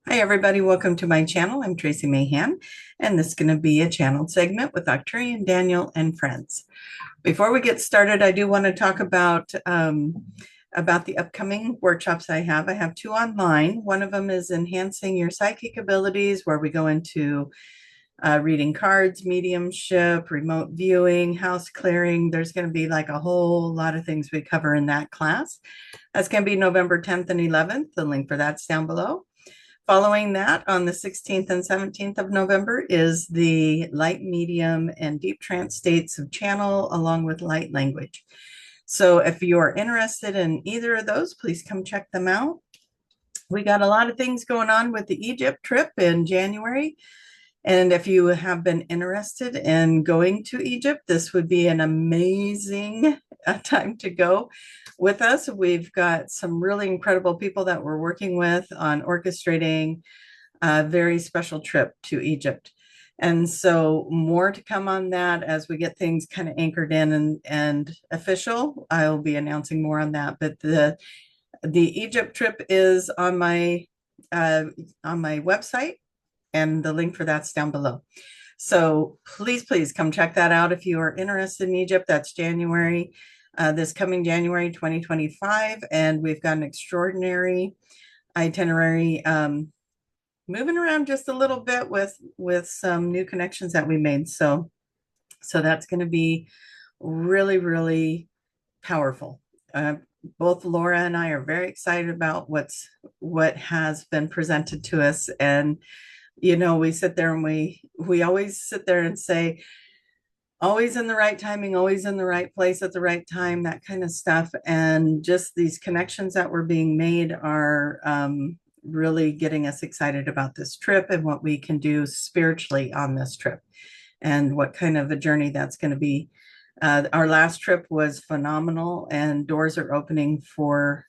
Hi, everybody. Welcome to my channel. I'm Tracie Mahan, and this is going to be a channeled segment with Arcturian, Daniel, and friends. Before we get started, I do want to talk about the upcoming workshops I have. I have two online. One of them is Enhancing Your Psychic Abilities, where we go into reading cards, mediumship, remote viewing, house clearing. There's going to be like a whole lot of things we cover in that class. That's going to be November 10th and 11th. The link for that's down below. Following that, on the 16th and 17th of November, is the light, medium, and deep trance states of channel, along with light language. So if you are interested in either of those, please come check them out. We got a lot of things going on with the Egypt trip in January. And if you have been interested in going to Egypt, this would be an amazing time to go with us. We've got some really incredible people that we're working with on orchestrating a very special trip to Egypt. And so more to come on that as we get things kind of anchored in and official. I'll be announcing more on that. But the Egypt trip is on my website, and the link for that's down below. So please come check that out if you are interested in Egypt. That's January, this coming January 2025, and we've got an extraordinary itinerary, moving around just a little bit with some new connections that we made. So that's going to be really powerful. Both Laura and I are very excited about what has been presented to us. And we sit there and we always sit there and say, always in the right timing, always in the right place at the right time, that kind of stuff. And just these connections that were being made are really getting us excited about this trip and what we can do spiritually on this trip and what kind of a journey that's going to be. Our last trip was phenomenal, and doors are opening for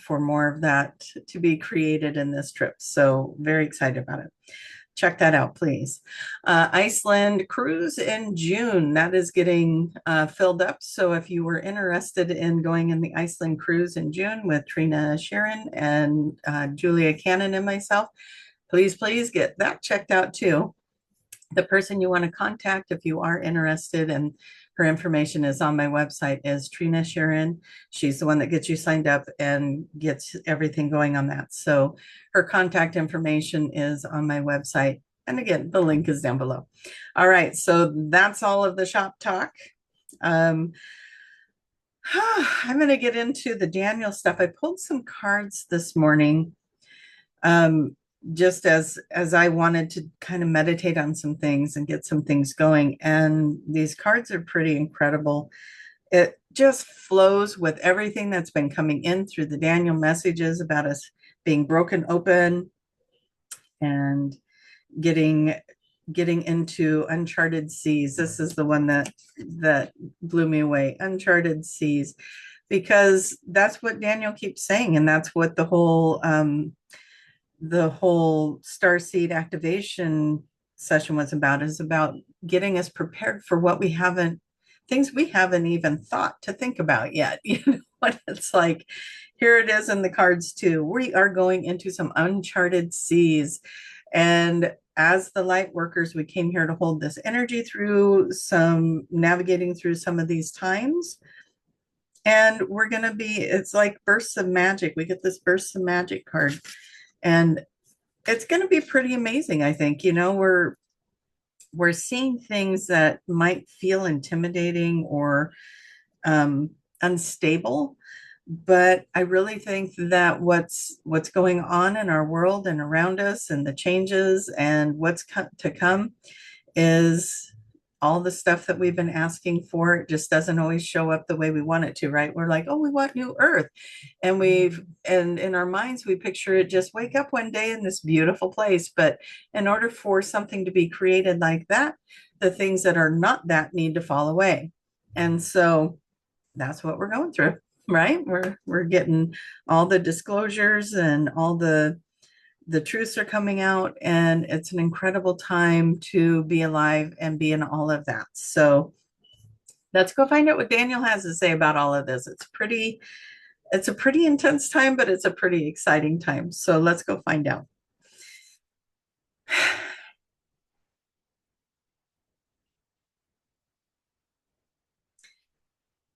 more of that to be created in this trip. So very excited about it. Check that out, please. Iceland cruise in June, that is getting filled up. So if you were interested in going in the Iceland cruise in June with Trina Sheeran and Julia Cannon and myself, please get that checked out too. The person you want to contact if you are interested, and her information is on my website, is Trina Sheeran. She's the one that gets you signed up and gets everything going on that. So her contact information is on my website. And again, the link is down below. All right, so that's all of the shop talk. I'm going to get into the Daniel stuff. I pulled some cards this morning. Just as I wanted to kind of meditate on some things and get some things going. And these cards are pretty incredible. It just flows with everything that's been coming in through the Daniel messages about us being broken open and getting into uncharted seas. This is the one that blew me away, uncharted seas, because that's what Daniel keeps saying, and that's what the whole starseed activation session was about, is about getting us prepared for things we haven't even thought to think about yet. What it's like. Here it is in the cards too. We are going into some uncharted seas. And as the light workers, we came here to hold this energy through navigating through some of these times. And we're going to it's like bursts of magic. We get this bursts of magic card. And it's going to be pretty amazing, I think. We're seeing things that might feel intimidating or unstable, but I really think that what's going on in our world and around us, and the changes and what's to come, is all the stuff that we've been asking for. It just doesn't always show up the way we want it to, right? We're like, oh, we want new earth. And in our minds, we picture it just wake up one day in this beautiful place. But in order for something to be created like that, the things that are not that need to fall away. And so that's what we're going through, right? We're getting all the disclosures, and all the truths are coming out, and it's an incredible time to be alive and be in all of that. So let's go find out what Daniel has to say about all of this. It's a pretty intense time, but it's a pretty exciting time. So let's go find out.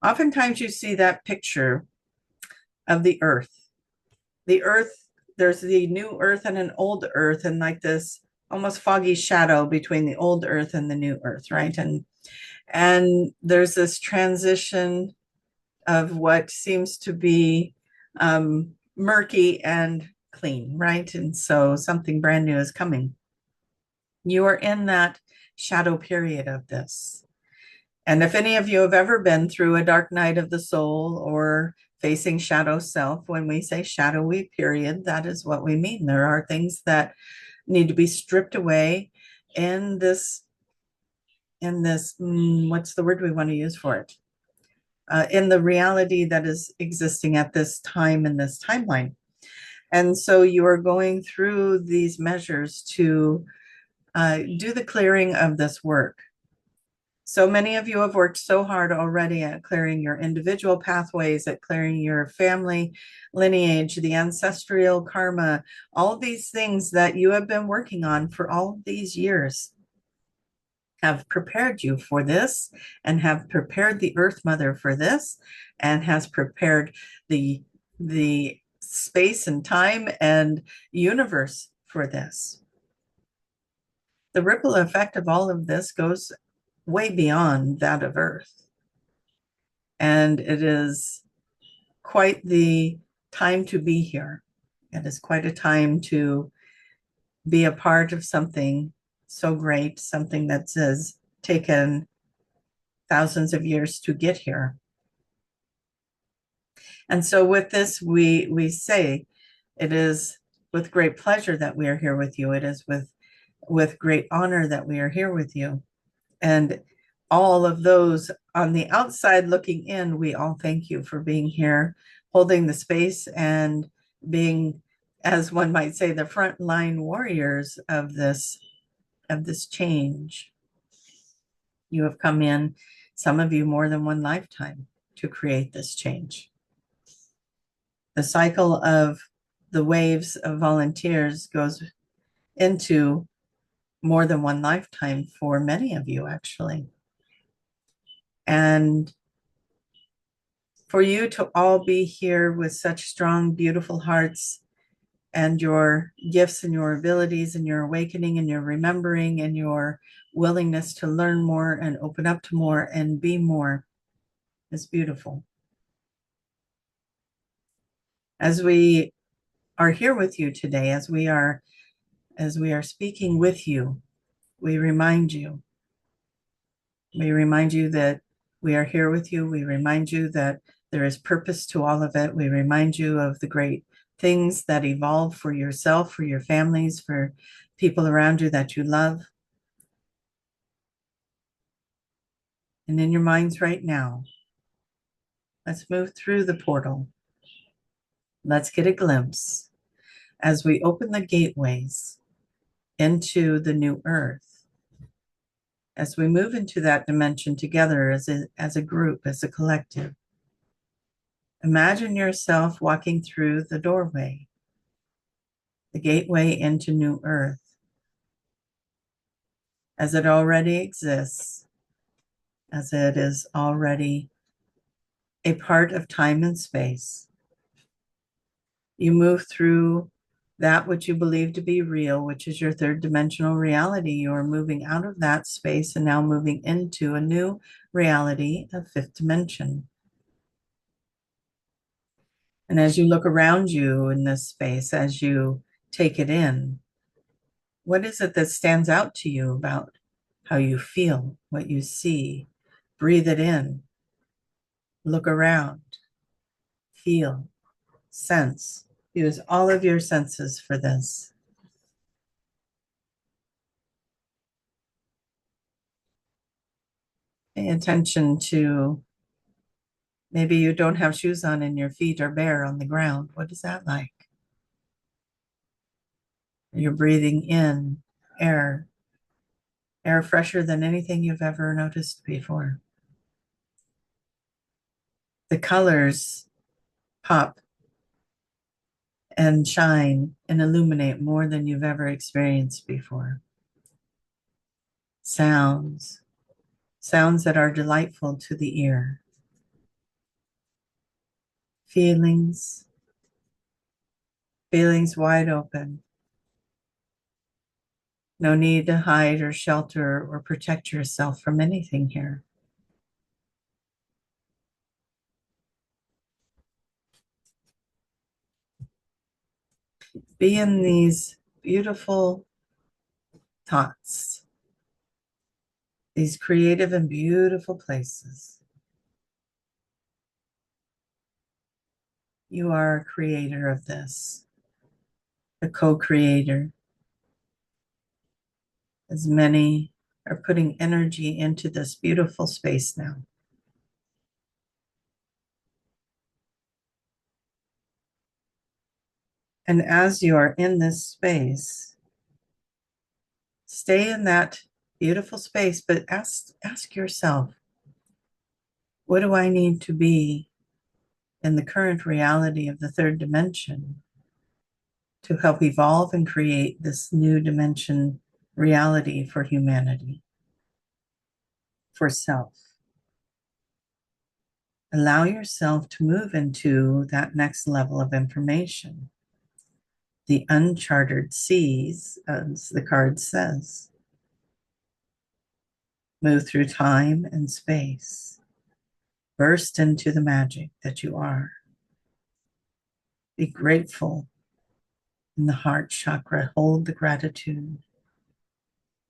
Oftentimes you see that picture of the earth. The earth, there's the new earth and an old earth, and like this almost foggy shadow between the old earth and the new earth, right? And there's this transition of what seems to be murky and clean, right? And so something brand new is coming. You are in that shadow period of this. And if any of you have ever been through a dark night of the soul or facing shadow self, when we say shadowy period, that is what we mean. There are things that need to be stripped away in this what's the word we want to use for it? In the reality that is existing at this time in this timeline. And so you are going through these measures to do the clearing of this work. So many of you have worked so hard already at clearing your individual pathways, at clearing your family lineage, the ancestral karma, all these things that you have been working on for all these years have prepared you for this and have prepared the Earth Mother for this and has prepared the space and time and universe for this. The ripple effect of all of this goes way beyond that of Earth. And it is quite the time to be here. It is quite a time to be a part of something so great, something that has taken thousands of years to get here. And so with this, we say it is with great pleasure that we are here with you. It is with great honor that we are here with you. And all of those on the outside looking in, we all thank you for being here, holding the space and being, as one might say, the frontline warriors of this change. You have come in, some of you more than one lifetime, to create this change. The cycle of the waves of volunteers goes into more than one lifetime for many of you, actually. And for you to all be here with such strong, beautiful hearts and your gifts and your abilities and your awakening and your remembering and your willingness to learn more and open up to more and be more is beautiful. As we are here with you today, as we are speaking with you, we remind you that we are here with you. We remind you that there is purpose to all of it. We remind you of the great things that evolve for yourself, for your families, for people around you that you love. And in your minds right now, let's move through the portal. Let's get a glimpse as we open the gateways into the new earth. As we move into that dimension together as a group, as a collective, imagine yourself walking through the doorway, the gateway into new earth, as it already exists, as it is already a part of time and space. You move through that which you believe to be real, which is your third dimensional reality. You are moving out of that space and now moving into a new reality of fifth dimension. And as you look around you in this space, as you take it in, what is it that stands out to you about how you feel, what you see? Breathe it in. Look around. Feel. Sense. Use all of your senses for this. Pay attention to maybe you don't have shoes on and your feet are bare on the ground. What is that like? You're breathing in air fresher than anything you've ever noticed before. The colors pop and shine and illuminate more than you've ever experienced before. Sounds, sounds that are delightful to the ear. Feelings, feelings wide open. No need to hide or shelter or protect yourself from anything here. Be in these beautiful thoughts, these creative and beautiful places. You are a creator of this, a co-creator. As many are putting energy into this beautiful space now. And as you are in this space, stay in that beautiful space, but ask yourself, what do I need to be in the current reality of the third dimension to help evolve and create this new dimension reality for humanity, for self? Allow yourself to move into that next level of information. The uncharted seas, as the card says. Move through time and space. Burst into the magic that you are. Be grateful in the heart chakra. Hold the gratitude.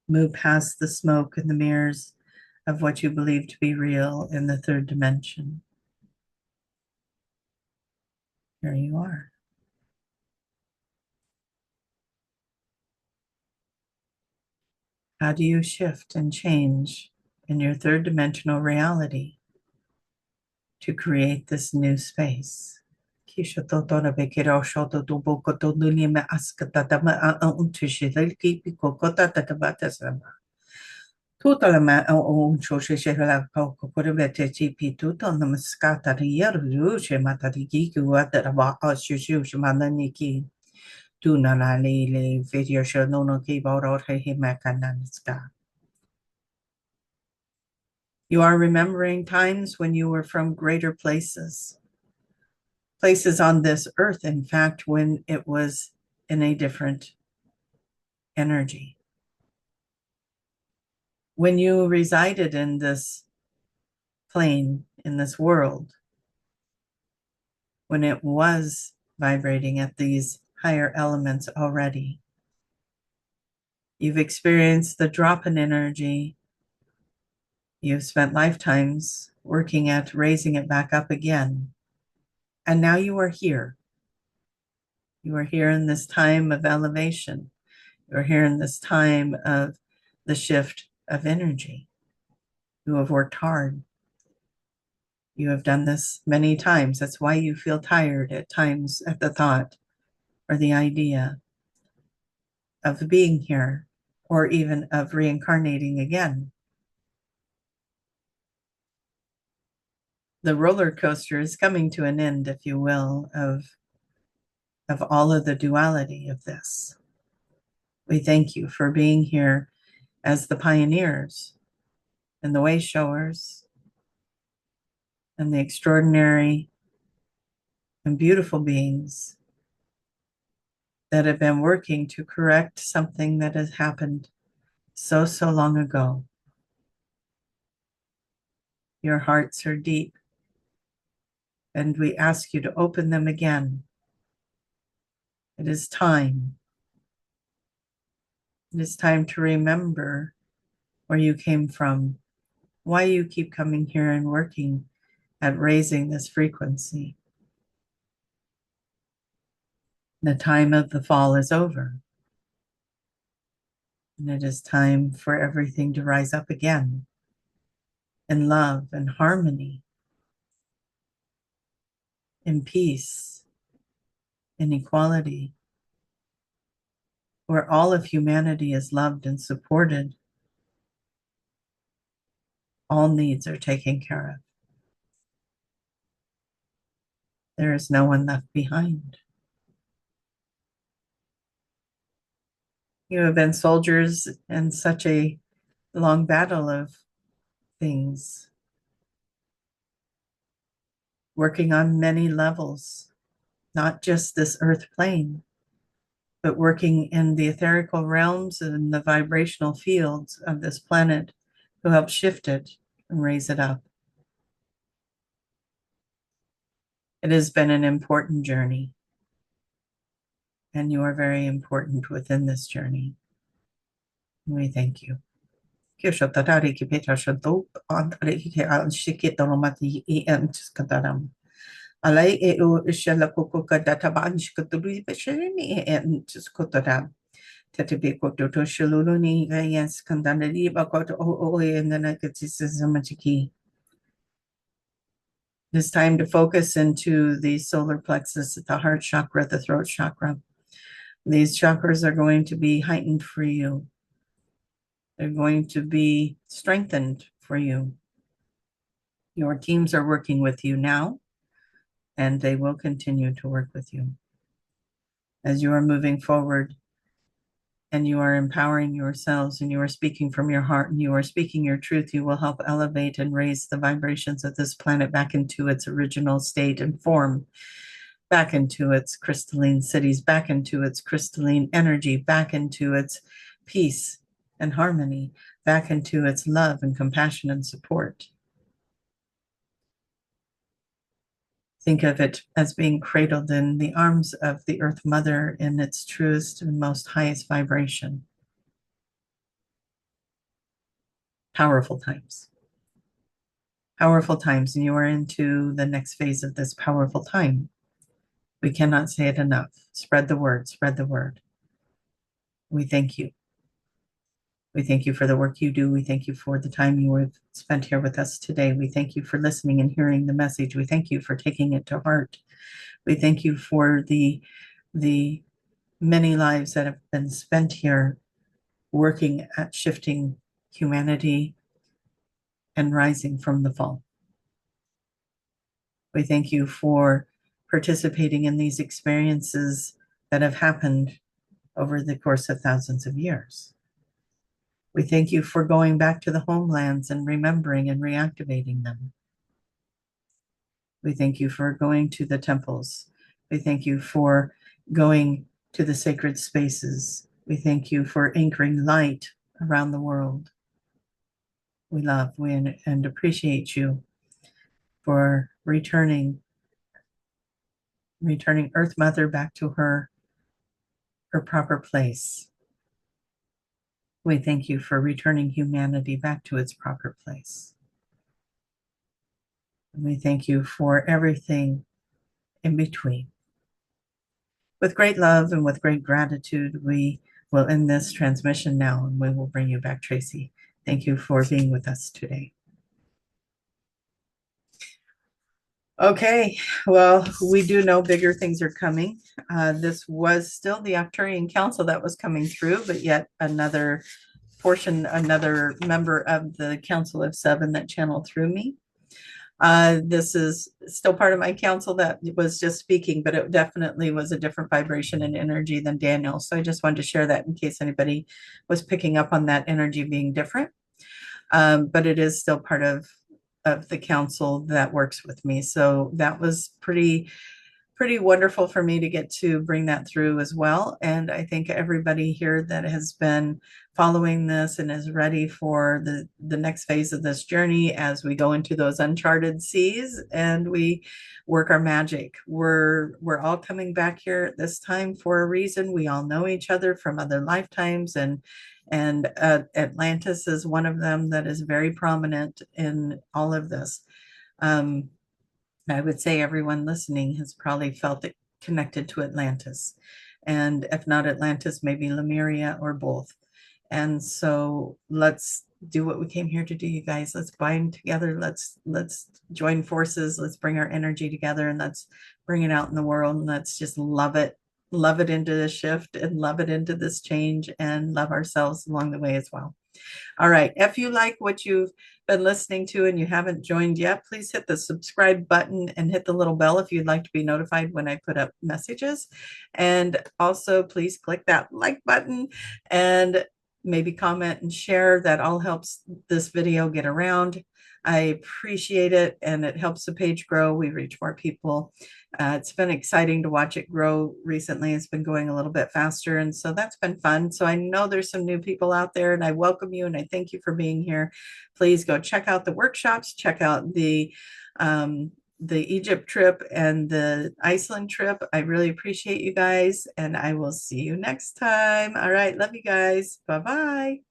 Move past the smoke and the mirrors of what you believe to be real in the third dimension. Here you are. How do you shift and change in your third dimensional reality to create this new space? Tutalama o chose la coco corvette GP tutto namaskata di yeru mata di gigu at ba ashu mananiki tunana le video show no ki boro he makananska. You are remembering times when you were from greater places, places on this earth, in fact, when it was in a different energy. When you resided in this plane, in this world, when it was vibrating at these higher elements already. You've experienced the drop in energy. You've spent lifetimes working at raising it back up again. And now you are here. You are here in this time of elevation. You are here in this time of the shift of energy. You have worked hard. You have done this many times. That's why you feel tired at times at the thought or the idea of being here, or even of reincarnating again. The roller coaster is coming to an end, if you will, of all of the duality of this. We thank you for being here as the pioneers and the way showers and the extraordinary and beautiful beings that have been working to correct something that has happened so long ago. Your hearts are deep, and we ask you to open them again. It is time. It is time to remember where you came from, why you keep coming here and working at raising this frequency. The time of the fall is over, and it is time for everything to rise up again in love and harmony, in peace, in equality, where all of humanity is loved and supported. All needs are taken care of. There is no one left behind. You have been soldiers in such a long battle of things, working on many levels, not just this earth plane, but working in the etherical realms and the vibrational fields of this planet to help shift it and raise it up. It has been an important journey, and you are very important within this journey. We thank you. Alay e o ishela koko kada taban shikaturi besheni and skotada. Tatabe koto to shuluni yes kandani bakoto o and then I could see samachiki. It's time to focus into the solar plexus, the heart chakra, the throat chakra. These chakras are going to be heightened for you. They're going to be strengthened for you. Your teams are working with you now, and they will continue to work with you. As you are moving forward and you are empowering yourselves and you are speaking from your heart and you are speaking your truth, you will help elevate and raise the vibrations of this planet back into its original state and form, back into its crystalline cities, back into its crystalline energy, back into its peace and harmony, back into its love and compassion and support. Think of it as being cradled in the arms of the Earth Mother in its truest and most highest vibration. Powerful times. Powerful times, and you are into the next phase of this powerful time. We cannot say it enough. Spread the word, spread the word. We thank you. We thank you for the work you do. We thank you for the time you have spent here with us today. We thank you for listening and hearing the message. We thank you for taking it to heart. We thank you for the many lives that have been spent here working at shifting humanity and rising from the fall. We thank you for participating in these experiences that have happened over the course of thousands of years. We thank you for going back to the homelands and remembering and reactivating them. We thank you for going to the temples. We thank you for going to the sacred spaces. We thank you for anchoring light around the world. We love and appreciate you for returning Earth Mother back to her proper place. We thank you for returning humanity back to its proper place. And we thank you for everything in between. With great love and with great gratitude, we will end this transmission now, and we will bring you back, Tracie. Thank you for being with us today. Okay, well, we do know bigger things are coming. This was still the Arcturian Council that was coming through, but yet another member of the Council of Seven that channeled through me. This is still part of my council that was just speaking, but it definitely was a different vibration and energy than Daniel. So I just wanted to share that in case anybody was picking up on that energy being different. But it is still part of the council that works with me. So that was pretty wonderful for me to get to bring that through as well. And I think everybody here that has been following this and is ready for the next phase of this journey as we go into those uncharted seas and we work our magic. We're all coming back here at this time for a reason. We all know each other from other lifetimes, and Atlantis is one of them that is very prominent in all of this. I would say everyone listening has probably felt it connected to Atlantis. And if not Atlantis, maybe Lemuria or both. And so let's do what we came here to do, you guys. Let's bind together. Let's join forces. Let's bring our energy together and let's bring it out in the world and let's just love it love it into this shift and love it into this change and love ourselves along the way as well. All right. If you like what you've been listening to and you haven't joined yet, please hit the subscribe button and hit the little bell if you'd like to be notified when I put up messages. And also, please click that like button and maybe comment and share. That all helps this video get around. I appreciate it, and it helps the page grow. We reach more people. It's been exciting to watch it grow recently. It's been going a little bit faster, and so that's been fun. So I know there's some new people out there, and I welcome you, and I thank you for being here. Please go check out the workshops, check out the Egypt trip and the Iceland trip. I really appreciate you guys, and I will see you next time. All right, love you guys. Bye-bye.